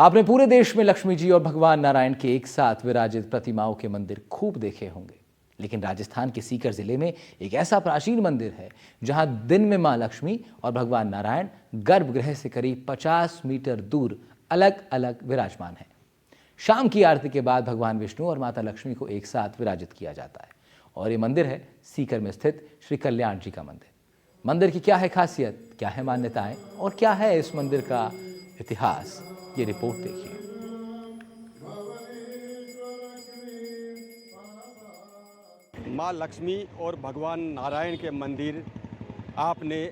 आपने पूरे देश में लक्ष्मी जी और भगवान नारायण के एक साथ विराजित प्रतिमाओं के मंदिर खूब देखे होंगे, लेकिन राजस्थान के सीकर जिले में एक ऐसा प्राचीन मंदिर है जहां दिन में मां लक्ष्मी और भगवान नारायण गर्भगृह से करीब 50 मीटर दूर अलग अलग विराजमान हैं। शाम की आरती के बाद भगवान विष्णु और माता लक्ष्मी को एक साथ विराजित किया जाता है और ये मंदिर है सीकर में स्थित श्री कल्याण जी का मंदिर। मंदिर की क्या है खासियत, क्या है मान्यताएं और क्या है इस मंदिर का इतिहास, ये रिपोर्ट देखिए। माँ लक्ष्मी और भगवान नारायण के मंदिर आपने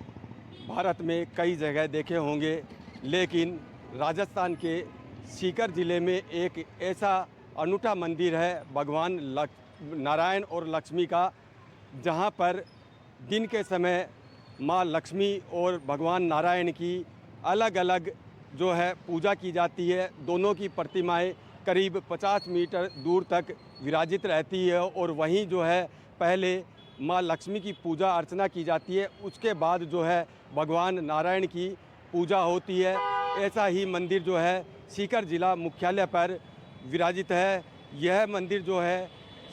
भारत में कई जगह देखे होंगे, लेकिन राजस्थान के सीकर ज़िले में एक ऐसा अनूठा मंदिर है भगवान नारायण और लक्ष्मी का, जहाँ पर दिन के समय माँ लक्ष्मी और भगवान नारायण की अलग अलग जो है पूजा की जाती है। दोनों की प्रतिमाएं करीब 50 मीटर दूर तक विराजित रहती है और वहीं जो है पहले माँ लक्ष्मी की पूजा अर्चना की जाती है, उसके बाद जो है भगवान नारायण की पूजा होती है। ऐसा ही मंदिर जो है सीकर जिला मुख्यालय पर विराजित है। यह मंदिर जो है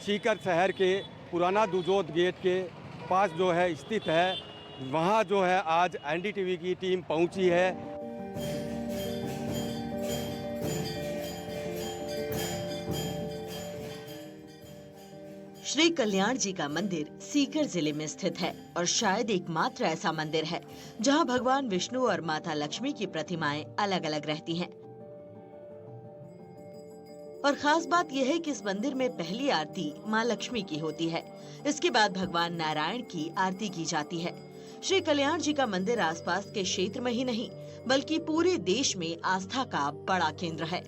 सीकर शहर के पुराना दुजोत गेट के पास जो है स्थित है। वहाँ जो है आज एनडीटीवी की टीम पहुँची है। श्री कल्याण जी का मंदिर सीकर जिले में स्थित है और शायद एकमात्र ऐसा मंदिर है जहां भगवान विष्णु और माता लक्ष्मी की प्रतिमाएं अलग अलग रहती हैं। और खास बात यह है कि इस मंदिर में पहली आरती मां लक्ष्मी की होती है, इसके बाद भगवान नारायण की आरती की जाती है। श्री कल्याण जी का मंदिर आसपास के क्षेत्र में ही नहीं बल्कि पूरे देश में आस्था का बड़ा केंद्र है।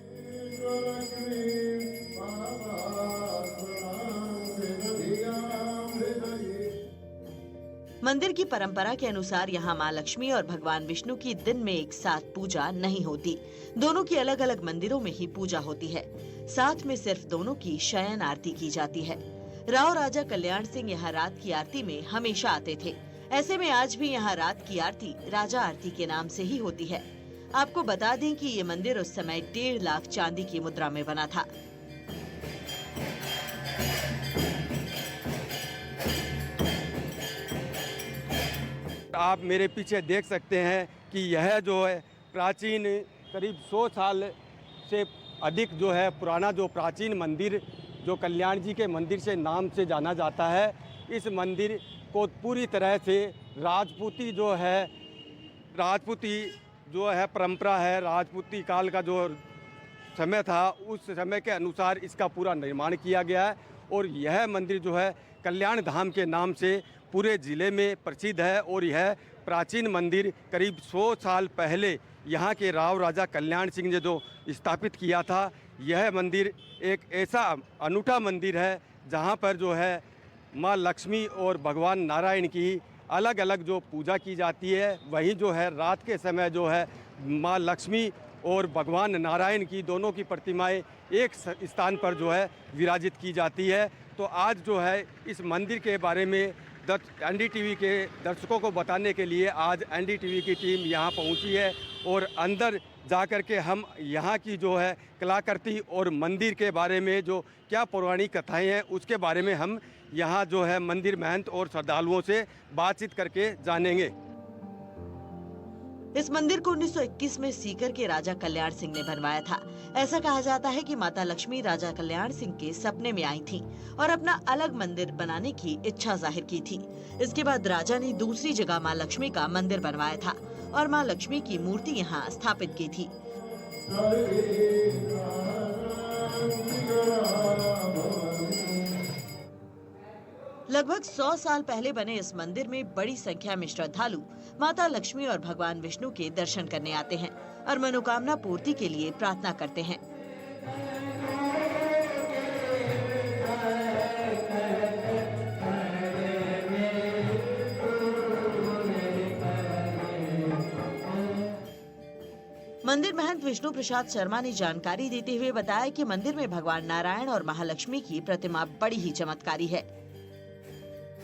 मंदिर की परंपरा के अनुसार यहाँ माँ लक्ष्मी और भगवान विष्णु की दिन में एक साथ पूजा नहीं होती, दोनों की अलग अलग मंदिरों में ही पूजा होती है। साथ में सिर्फ दोनों की शयन आरती की जाती है। राव राजा कल्याण सिंह यहाँ रात की आरती में हमेशा आते थे। ऐसे में आज भी यहाँ रात की आरती राजा आरती के नाम से ही होती है। आपको बता दें कि ये मंदिर उस समय 1.5 लाख चांदी की मुद्रा में बना था। आप मेरे पीछे देख सकते हैं कि यह जो है प्राचीन करीब 100 साल से अधिक जो है पुराना जो प्राचीन मंदिर जो कल्याण जी के मंदिर से नाम से जाना जाता है। इस मंदिर को पूरी तरह से राजपूती जो है परंपरा है, राजपूती काल का जो समय था उस समय के अनुसार इसका पूरा निर्माण किया गया है और यह मंदिर जो है कल्याण धाम के नाम से पूरे ज़िले में प्रसिद्ध है। और यह प्राचीन मंदिर करीब 100 साल पहले यहाँ के राव राजा कल्याण सिंह ने जो स्थापित किया था। यह मंदिर एक ऐसा अनूठा मंदिर है जहाँ पर जो है माँ लक्ष्मी और भगवान नारायण की अलग अलग जो पूजा की जाती है। वहीं जो है रात के समय जो है माँ लक्ष्मी और भगवान नारायण की दोनों की प्रतिमाएं एक स्थान पर जो है विराजित की जाती है। तो आज जो है इस मंदिर के बारे में एनडीटीवी के दर्शकों को बताने के लिए आज एनडीटीवी की टीम यहाँ पहुँची है और अंदर जाकर के हम यहाँ की जो है कलाकृति और मंदिर के बारे में जो क्या पौराणिक कथाएं हैं उसके बारे में हम यहाँ जो है मंदिर महंत और श्रद्धालुओं से बातचीत करके जानेंगे। इस मंदिर को 1921 में सीकर के राजा कल्याण सिंह ने बनवाया था। ऐसा कहा जाता है कि माता लक्ष्मी राजा कल्याण सिंह के सपने में आई थीं और अपना अलग मंदिर बनाने की इच्छा जाहिर की थी। इसके बाद राजा ने दूसरी जगह माँ लक्ष्मी का मंदिर बनवाया था और माँ लक्ष्मी की मूर्ति यहाँ स्थापित की थी। लगभग 100 साल पहले बने इस मंदिर में बड़ी संख्या में श्रद्धालु माता लक्ष्मी और भगवान विष्णु के दर्शन करने आते हैं और मनोकामना पूर्ति के लिए प्रार्थना करते हैं। मंदिर महंत विष्णु प्रसाद शर्मा ने जानकारी देते हुए बताया कि मंदिर में भगवान नारायण और महालक्ष्मी की प्रतिमा बड़ी ही चमत्कारी है।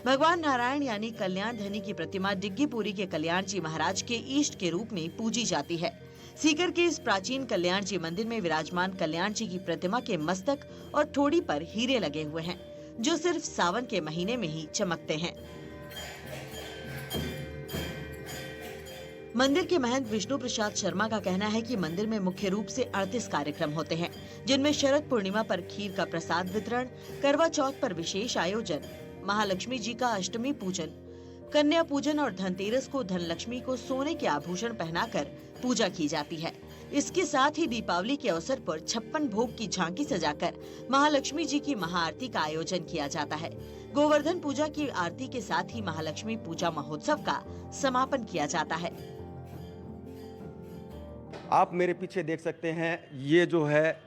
भगवान नारायण यानी कल्याण धनी की प्रतिमा डिग्गीपुरी के कल्याण जी महाराज के इष्ट के रूप में पूजी जाती है। सीकर के इस प्राचीन कल्याण जी मंदिर में विराजमान कल्याण जी की प्रतिमा के मस्तक और ठोड़ी पर हीरे लगे हुए हैं, जो सिर्फ सावन के महीने में ही चमकते हैं। मंदिर के महंत विष्णु प्रसाद शर्मा का कहना है कि मंदिर में मुख्य रूप से 38 कार्यक्रम होते हैं, जिनमें शरद पूर्णिमा पर खीर का प्रसाद वितरण, करवा चौथ पर विशेष आयोजन, महालक्ष्मी जी का अष्टमी पूजन, कन्या पूजन और धनतेरस को धनलक्ष्मी को सोने के आभूषण पहनाकर पूजा की जाती है। इसके साथ ही दीपावली के अवसर पर 56 भोग की झांकी सजाकर महालक्ष्मी जी की महाआरती का आयोजन किया जाता है। गोवर्धन पूजा की आरती के साथ ही महालक्ष्मी पूजा महोत्सव का समापन किया जाता है। आप मेरे पीछे देख सकते हैं, ये जो है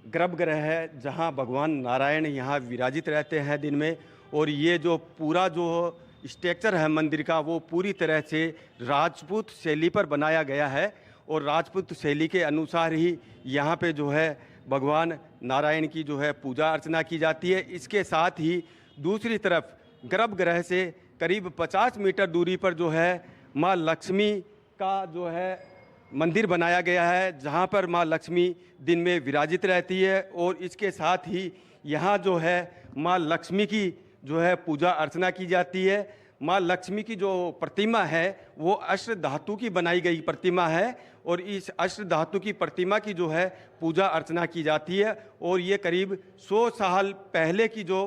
गर्भगृह है जहां भगवान नारायण यहां विराजित रहते हैं दिन में। और ये जो पूरा जो स्ट्रक्चर है मंदिर का, वो पूरी तरह से राजपूत शैली पर बनाया गया है और राजपूत शैली के अनुसार ही यहाँ पे जो है भगवान नारायण की जो है पूजा अर्चना की जाती है। इसके साथ ही दूसरी तरफ गर्भगृह से करीब 50 मीटर दूरी पर जो है माँ लक्ष्मी का जो है मंदिर बनाया गया है, जहाँ पर माँ लक्ष्मी दिन में विराजित रहती है। और इसके साथ ही यहाँ जो है माँ लक्ष्मी की जो है पूजा अर्चना की जाती है। माँ लक्ष्मी की जो प्रतिमा है वो अष्ट धातु की बनाई गई प्रतिमा है और इस अष्ट धातु की प्रतिमा की जो है पूजा अर्चना की जाती है। और ये करीब 100 साल पहले की जो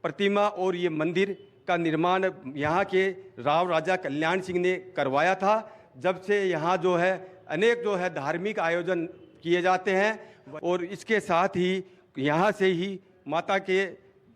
प्रतिमा और ये मंदिर का निर्माण यहाँ के राव राजा कल्याण सिंह ने करवाया था। जब से यहाँ जो है अनेक जो है धार्मिक आयोजन किए जाते हैं। और इसके साथ ही यहाँ से ही माता के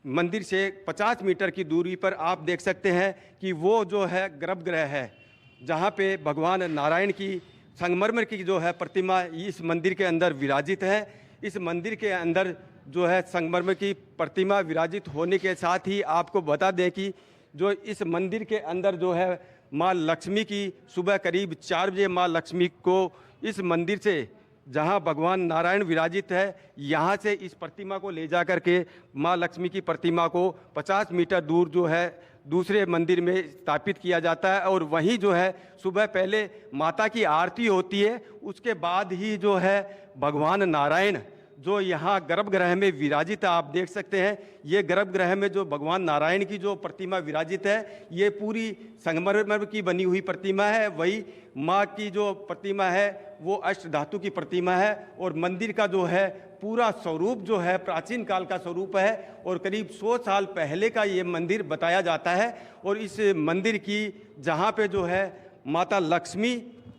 मंदिर से 50 मीटर की दूरी पर आप देख सकते हैं कि वो जो है गर्भगृह है, जहाँ पे भगवान नारायण की संगमरमर की जो है प्रतिमा इस मंदिर के अंदर विराजित है। इस मंदिर के अंदर जो है संगमरमर की प्रतिमा विराजित होने के साथ ही आपको बता दें कि जो इस मंदिर के अंदर जो है माँ लक्ष्मी की सुबह करीब 4 बजे माँ लक्ष्मी को इस मंदिर से, जहाँ भगवान नारायण विराजित है, यहाँ से इस प्रतिमा को ले जा कर के माँ लक्ष्मी की प्रतिमा को 50 मीटर दूर जो है दूसरे मंदिर में स्थापित किया जाता है। और वहीं जो है सुबह पहले माता की आरती होती है, उसके बाद ही जो है भगवान नारायण जो यहाँ गर्भगृह में विराजित है, आप देख सकते हैं ये गर्भगृह में जो भगवान नारायण की जो प्रतिमा विराजित है, ये पूरी संगमरमर की बनी हुई प्रतिमा है। वही माँ की जो प्रतिमा है वो अष्ट धातु की प्रतिमा है। और मंदिर का जो है पूरा स्वरूप जो है प्राचीन काल का स्वरूप है और करीब 100 साल पहले का ये मंदिर बताया जाता है। और इस मंदिर की जहाँ पे जो है माता लक्ष्मी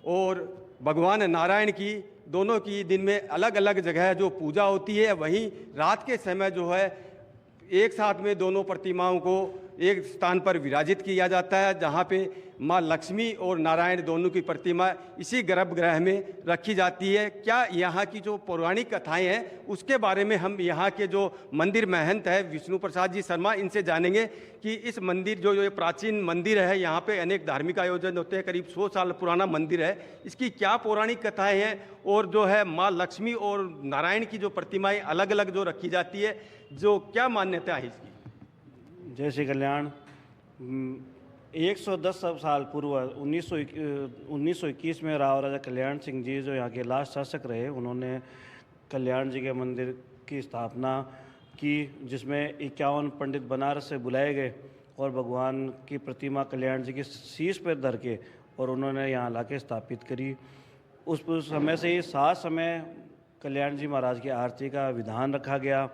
और भगवान नारायण की दोनों की दिन में अलग अलग जगह जो पूजा होती है, वहीं रात के समय जो है एक साथ में दोनों प्रतिमाओं को एक स्थान पर विराजित किया जाता है, जहाँ पे माँ लक्ष्मी और नारायण दोनों की प्रतिमा इसी गर्भगृह में रखी जाती है। क्या यहाँ की जो पौराणिक कथाएं हैं उसके बारे में हम यहाँ के जो मंदिर महंत है विष्णु प्रसाद जी शर्मा, इनसे जानेंगे कि इस मंदिर जो ये प्राचीन मंदिर है, यहाँ पे अनेक धार्मिक आयोजन होते हैं, करीब 100 साल पुराना मंदिर है, इसकी क्या पौराणिक कथाएँ हैं और जो है माँ लक्ष्मी और नारायण की जो प्रतिमाएँ अलग अलग जो रखी जाती है, जो क्या मान्यता है इसकी। जय श्री कल्याण। 110 साल पूर्व 1921 में राव राजा कल्याण सिंह जी जो यहाँ के लास्ट शासक रहे, उन्होंने कल्याण जी के मंदिर की स्थापना की, जिसमें 51 पंडित बनारस से बुलाए गए और भगवान की प्रतिमा कल्याण जी के शीश पर धर के और उन्होंने यहाँ लाके स्थापित करी। उस समय से ही 7 समय कल्याण जी महाराज की आरती का विधान रखा गया।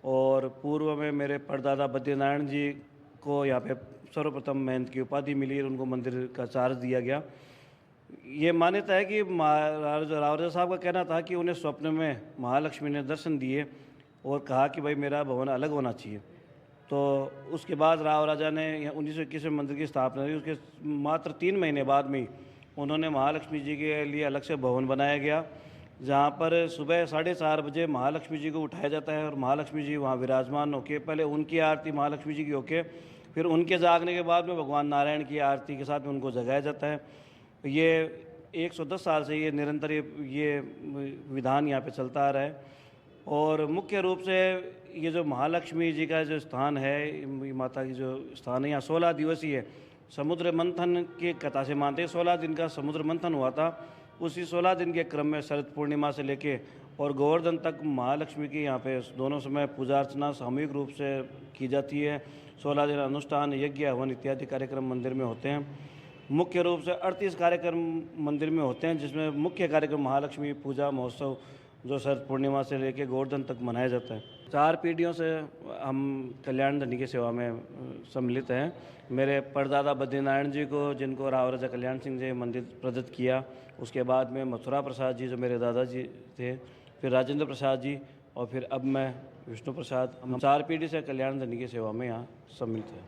और पूर्व में मेरे परदादा बद्रीनारायण जी को यहाँ पे सर्वप्रथम महंत की उपाधि मिली और उनको मंदिर का चार्ज दिया गया। ये मान्यता है कि राव राजा साहब का कहना था कि उन्हें स्वप्न में महालक्ष्मी ने दर्शन दिए और कहा कि भाई मेरा भवन अलग होना चाहिए। तो उसके बाद राव राजा ने 1921 में मंदिर की स्थापना की। उसके मात्र 3 महीने बाद में उन्होंने महालक्ष्मी जी के लिए अलग से भवन बनाया गया, जहाँ पर सुबह 4:30 बजे महालक्ष्मी जी को उठाया जाता है और महालक्ष्मी जी वहाँ विराजमान होके पहले उनकी आरती महालक्ष्मी जी की होके फिर उनके जागने के बाद में भगवान नारायण की आरती के साथ में उनको जगाया जाता है। ये 110 साल से ये निरंतर ये विधान यहाँ पे चलता आ रहा है। और मुख्य रूप से ये जो महालक्ष्मी जी का जो स्थान है, माता की जो स्थान है, यहाँ 16 दिवसीय समुद्र मंथन की कथा से मानते हैं। 16 दिन का समुद्र मंथन हुआ था, उसी 16 दिन के क्रम में शरद पूर्णिमा से लेके और गोवर्धन तक महालक्ष्मी की यहाँ पे दोनों समय पूजा अर्चना सामूहिक रूप से की जाती है। 16 दिन अनुष्ठान, यज्ञ, हवन इत्यादि कार्यक्रम मंदिर में होते हैं। मुख्य रूप से 38 कार्यक्रम मंदिर में होते हैं, जिसमें मुख्य कार्यक्रम महालक्ष्मी पूजा महोत्सव जो शरद पूर्णिमा से लेकर गोवर्धन तक मनाया जाता है। 4 पीढ़ियों से हम कल्याण धनी की सेवा में सम्मिलित हैं। मेरे परदादा बद्रीनारायण जी को, जिनको राव राजा कल्याण सिंह जी मंदिर प्रदत्त किया, उसके बाद में मथुरा प्रसाद जी जो मेरे दादाजी थे, फिर राजेंद्र प्रसाद जी और फिर अब मैं विष्णु प्रसाद। हम 4 पीढ़ी से कल्याण धनी की सेवा में यहाँ सम्मिलित हैं।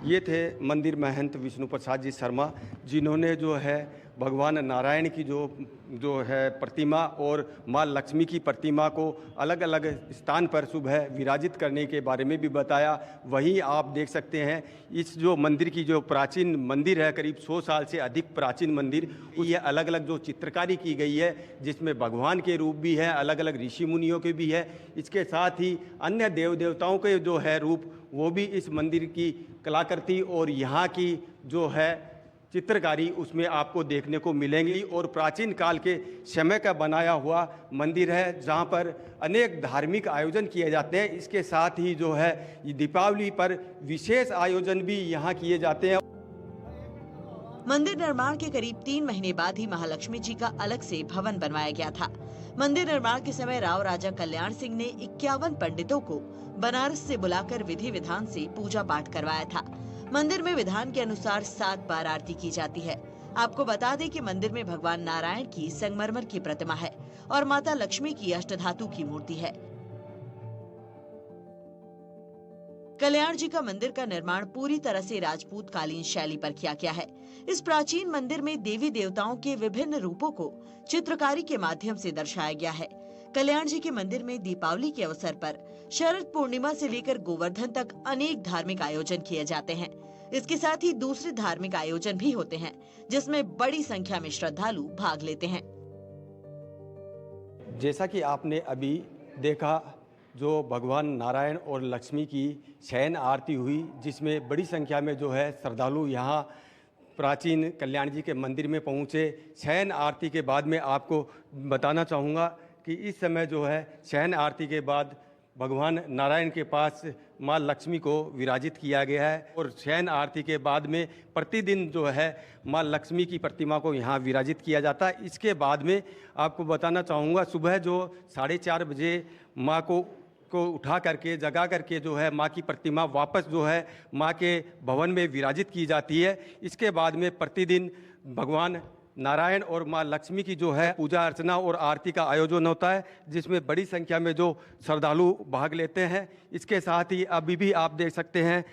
ये थे मंदिर महंत विष्णु प्रसाद जी शर्मा, जिन्होंने जो है भगवान नारायण की जो है प्रतिमा और माँ लक्ष्मी की प्रतिमा को अलग अलग स्थान पर सुबह विराजित करने के बारे में भी बताया। वहीं आप देख सकते हैं इस जो मंदिर की जो प्राचीन मंदिर है, करीब 100 साल से अधिक प्राचीन मंदिर, ये अलग अलग जो चित्रकारी की गई है, जिसमें भगवान के रूप भी है, अलग अलग ऋषि मुनियों के भी है। इसके साथ ही अन्य देव देवताओं के जो है रूप, वो भी इस मंदिर की कलाकृति और यहाँ की जो है चित्रकारी उसमें आपको देखने को मिलेंगी। और प्राचीन काल के समय का बनाया हुआ मंदिर है, जहाँ पर अनेक धार्मिक आयोजन किए जाते हैं। इसके साथ ही जो है दीपावली पर विशेष आयोजन भी यहाँ किए जाते हैं। मंदिर निर्माण के करीब 3 महीने बाद ही महालक्ष्मी जी का अलग से भवन बनवाया गया था। मंदिर निर्माण के समय राव राजा कल्याण सिंह ने 51 पंडितों को बनारस से बुलाकर विधि विधान से पूजा पाठ करवाया था। मंदिर में विधान के अनुसार 7 बार आरती की जाती है। आपको बता दें कि मंदिर में भगवान नारायण की संगमरमर की प्रतिमा है और माता लक्ष्मी की अष्टधातु की मूर्ति है। कल्याण जी का मंदिर का निर्माण पूरी तरह से राजपूत कालीन शैली पर किया गया है। इस प्राचीन मंदिर में देवी देवताओं के विभिन्न रूपों को चित्रकारी के माध्यम से दर्शाया गया है। कल्याण जी के मंदिर में दीपावली के अवसर पर शरद पूर्णिमा से लेकर गोवर्धन तक अनेक धार्मिक आयोजन किए जाते हैं। इसके साथ ही दूसरे धार्मिक आयोजन भी होते हैं, जिसमें बड़ी संख्या में श्रद्धालु भाग लेते हैं। जैसा कि आपने अभी देखा, जो भगवान नारायण और लक्ष्मी की शयन आरती हुई, जिसमें बड़ी संख्या में जो है श्रद्धालु यहाँ प्राचीन कल्याण जी के मंदिर में पहुँचे। शयन आरती के बाद में आपको बताना चाहूँगा कि इस समय जो है शयन आरती के बाद भगवान नारायण के पास माँ लक्ष्मी को विराजित किया गया है और शयन आरती के बाद में प्रतिदिन जो है माँ लक्ष्मी की प्रतिमा को यहाँ विराजित किया जाता है। इसके बाद में आपको बताना चाहूँगा, सुबह जो 4:30 बजे माँ को उठा करके जगा करके जो है माँ की प्रतिमा वापस जो है माँ के भवन में विराजित की जाती है। इसके बाद में प्रतिदिन भगवान नारायण और माँ लक्ष्मी की जो है पूजा अर्चना और आरती का आयोजन होता है, जिसमें बड़ी संख्या में जो श्रद्धालु भाग लेते हैं। इसके साथ ही अभी भी आप देख सकते हैं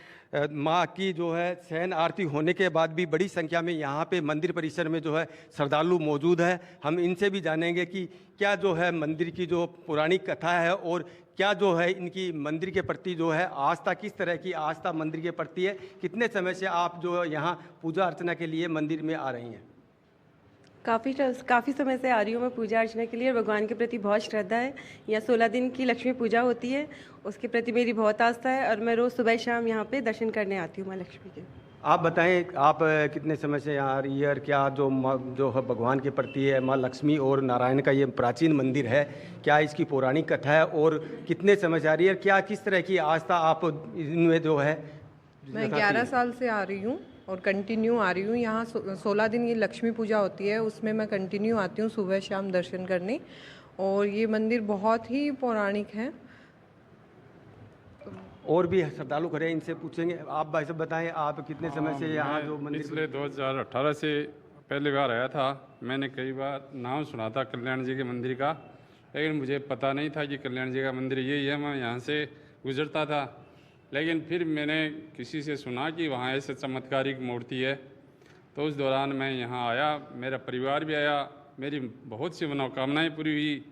माँ की जो है शयन आरती होने के बाद भी बड़ी संख्या में यहाँ पे मंदिर परिसर में जो है श्रद्धालु मौजूद है। हम इनसे भी जानेंगे कि क्या जो है मंदिर की जो पौराणिक कथा है और क्या जो है इनकी मंदिर के प्रति जो है आस्था, किस तरह की आस्था मंदिर के प्रति है। कितने समय से आप जो यहाँ पूजा अर्चना के लिए मंदिर में आ रही हैं? काफ़ी समय से आ रही हूँ मैं पूजा अर्चना के लिए। भगवान के प्रति बहुत श्रद्धा है। यहाँ 16 दिन की लक्ष्मी पूजा होती है, उसके प्रति मेरी बहुत आस्था है और मैं रोज़ सुबह शाम यहाँ पे दर्शन करने आती हूँ माँ लक्ष्मी के। आप बताएं, आप कितने समय से यहाँ आ रही है और क्या जो है भगवान के प्रति है माँ लक्ष्मी और नारायण का ये प्राचीन मंदिर है, क्या इसकी पौराणिक कथा है और कितने समय से आ रही है, क्या किस तरह की आस्था आप इनमें जो है? मैं 11 साल से आ रही हूँ और कंटिन्यू आ रही हूँ। यहाँ 16 दिन ये लक्ष्मी पूजा होती है, उसमें मैं कंटिन्यू आती हूँ सुबह शाम दर्शन करने। और ये मंदिर बहुत ही पौराणिक है। और भी श्रद्धालु खड़े, इनसे पूछेंगे। आप भाई साहब बताएं, आप कितने समय से यहाँ जो मंदिर? पिछले 2018 से पहली बार आया था। मैंने कई बार नाम सुना था कल्याण जी के मंदिर का, लेकिन मुझे पता नहीं था कि कल्याण जी का मंदिर यही है। मैं यहाँ से गुजरता था, लेकिन फिर मैंने किसी से सुना कि वहाँ ऐसे चमत्कारिक मूर्ति है, तो उस दौरान मैं यहाँ आया। मेरा परिवार भी आया, मेरी बहुत सी मनोकामनाएं पूरी हुई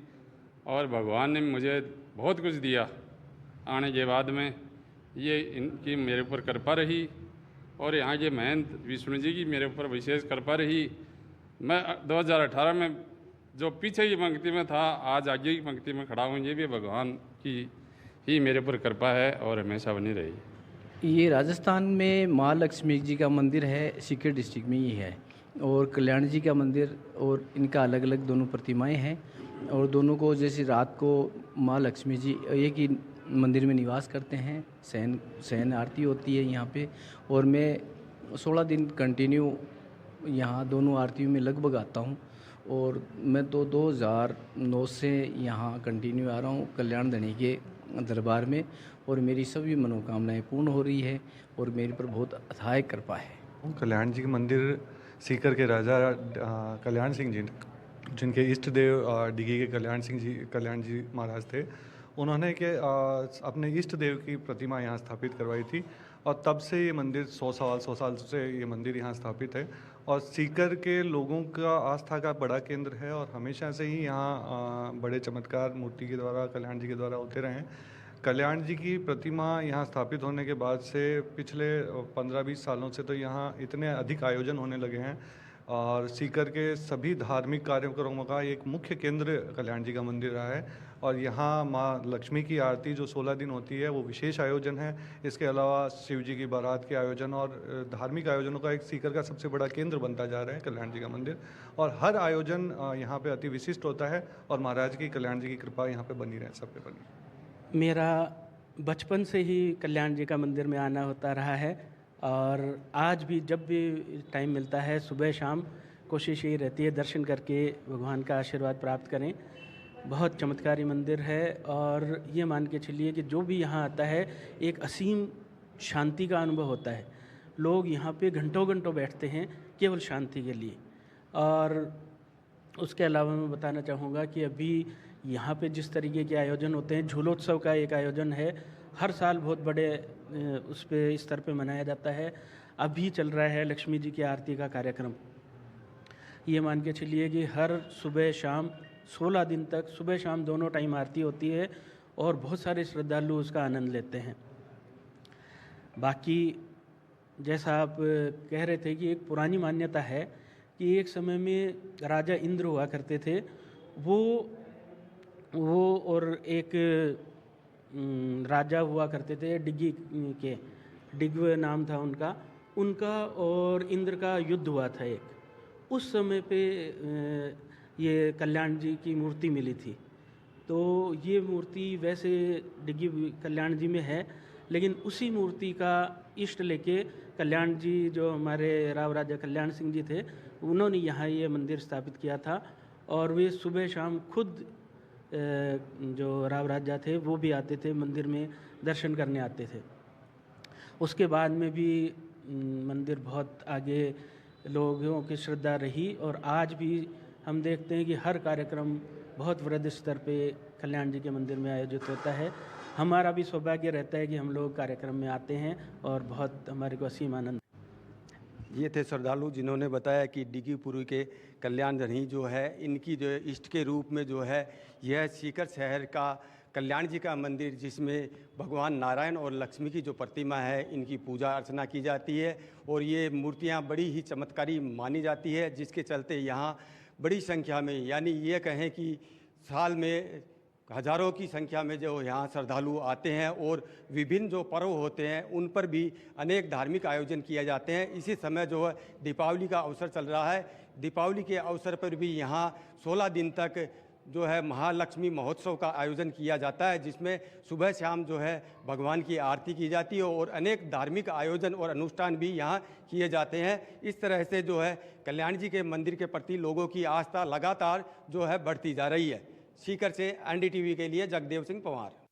और भगवान ने मुझे बहुत कुछ दिया। आने के बाद में ये इनकी मेरे ऊपर कृपा रही और यहाँ के महंत विष्णु जी की मेरे ऊपर विशेष कृपा रही। मैं 2018 में जो पीछे की पंक्ति में था, आज आगे की पंक्ति में खड़ा हूँ। ये भी भगवान की ही मेरे पर कृपा है और हमेशा बनी रही। ये राजस्थान में माँ लक्ष्मी जी का मंदिर है, सीकर डिस्ट्रिक्ट में ही है। और कल्याण जी का मंदिर और इनका अलग अलग दोनों प्रतिमाएं हैं। और दोनों को जैसे रात को माँ लक्ष्मी जी एक ही मंदिर में निवास करते हैं, शयन आरती होती है यहाँ पे। और मैं 16 दिन कंटिन्यू यहाँ दोनों आरतियों में लगभग आता हूँ। और मैं तो 2009 से यहाँ कंटिन्यू आ रहा हूँ कल्याण धनी के दरबार में, और मेरी सभी मनोकामनाएं पूर्ण हो रही है और मेरे पर बहुत अथाह कृपा है। कल्याण जी के मंदिर सीकर के राजा कल्याण सिंह जी, जिनके इष्ट देव डिगी के कल्याण जी महाराज थे, उन्होंने के अपने इष्ट देव की प्रतिमा यहाँ स्थापित करवाई थी। और तब से ये मंदिर 100 साल से ये मंदिर यहाँ स्थापित है और सीकर के लोगों का आस्था का बड़ा केंद्र है। और हमेशा से ही यहाँ बड़े चमत्कार मूर्ति के द्वारा, कल्याण जी के द्वारा होते रहे हैं। कल्याण जी की प्रतिमा यहाँ स्थापित होने के बाद से पिछले 15-20 सालों से तो यहाँ इतने अधिक आयोजन होने लगे हैं और सीकर के सभी धार्मिक कार्यक्रमों का एक मुख्य केंद्र कल्याण जी का मंदिर रहा है। और यहाँ माँ लक्ष्मी की आरती जो 16 दिन होती है वो विशेष आयोजन है। इसके अलावा शिव जी की बारात के आयोजन और धार्मिक आयोजनों का एक सीकर का सबसे बड़ा केंद्र बनता जा रहा है कल्याण जी का मंदिर। और हर आयोजन यहाँ पे अति विशिष्ट होता है और महाराज की, कल्याण जी की कृपा यहाँ पे बनी रहे, सब पे बनी। मेरा बचपन से ही कल्याण जी का मंदिर में आना होता रहा है और आज भी जब भी टाइम मिलता है सुबह शाम कोशिश यही रहती है दर्शन करके भगवान का आशीर्वाद प्राप्त करें। बहुत चमत्कारी मंदिर है और ये मान के चलिए कि जो भी यहाँ आता है एक असीम शांति का अनुभव होता है। लोग यहाँ पे घंटों घंटों बैठते हैं केवल शांति के लिए। और उसके अलावा मैं बताना चाहूँगा कि अभी यहाँ पे जिस तरीके के आयोजन होते हैं, झूलोत्सव का एक आयोजन है, हर साल बहुत बड़े उस पे स्तर पे मनाया जाता है। अभी चल रहा है लक्ष्मी जी की आरती का कार्यक्रम। ये मान के चलिए कि हर सुबह शाम 16 दिन तक सुबह शाम दोनों टाइम आरती होती है और बहुत सारे श्रद्धालु उसका आनंद लेते हैं। बाकी जैसा आप कह रहे थे कि एक पुरानी मान्यता है कि एक समय में राजा इंद्र हुआ करते थे, वो और एक राजा हुआ करते थे डिग्गी के, डिग्व नाम था उनका और इंद्र का युद्ध हुआ था एक। उस समय पे ये कल्याण जी की मूर्ति मिली थी। तो ये मूर्ति वैसे डिग्गी कल्याण जी में है, लेकिन उसी मूर्ति का इष्ट लेके कल्याण जी जो हमारे राव राजा कल्याण सिंह जी थे, उन्होंने यहाँ ये मंदिर स्थापित किया था। और वे सुबह शाम खुद जो राव राजा थे वो भी आते थे मंदिर में, दर्शन करने आते थे। उसके बाद में भी मंदिर बहुत आगे लोगों की श्रद्धा रही और आज भी हम देखते हैं कि हर कार्यक्रम बहुत वृहद स्तर पे कल्याण जी के मंदिर में आयोजित होता है। हमारा भी सौभाग्य रहता है कि हम लोग कार्यक्रम में आते हैं और बहुत हमारे को असीम आनंद। ये थे श्रद्धालु जिन्होंने बताया कि डिग्गीपुरी के कल्याण धनी जो है, इनकी जो इष्ट के रूप में जो है यह सीकर शहर का कल्याण जी का मंदिर, जिसमें भगवान नारायण और लक्ष्मी की जो प्रतिमा है इनकी पूजा अर्चना की जाती है। और ये मूर्तियां बड़ी ही चमत्कारी मानी जाती है, जिसके चलते यहाँ बड़ी संख्या में, यानी ये कहें कि साल में हजारों की संख्या में जो यहाँ श्रद्धालु आते हैं। और विभिन्न जो पर्व होते हैं उन पर भी अनेक धार्मिक आयोजन किए जाते हैं। इसी समय जो है दीपावली का अवसर चल रहा है। दीपावली के अवसर पर भी यहाँ 16 दिन तक जो है महालक्ष्मी महोत्सव का आयोजन किया जाता है, जिसमें सुबह शाम जो है भगवान की आरती की जाती है और अनेक धार्मिक आयोजन और अनुष्ठान भी यहाँ किए जाते हैं। इस तरह से जो है कल्याण जी के मंदिर के प्रति लोगों की आस्था लगातार जो है बढ़ती जा रही है। सीकर से NDTV के लिए जगदेव सिंह पंवार।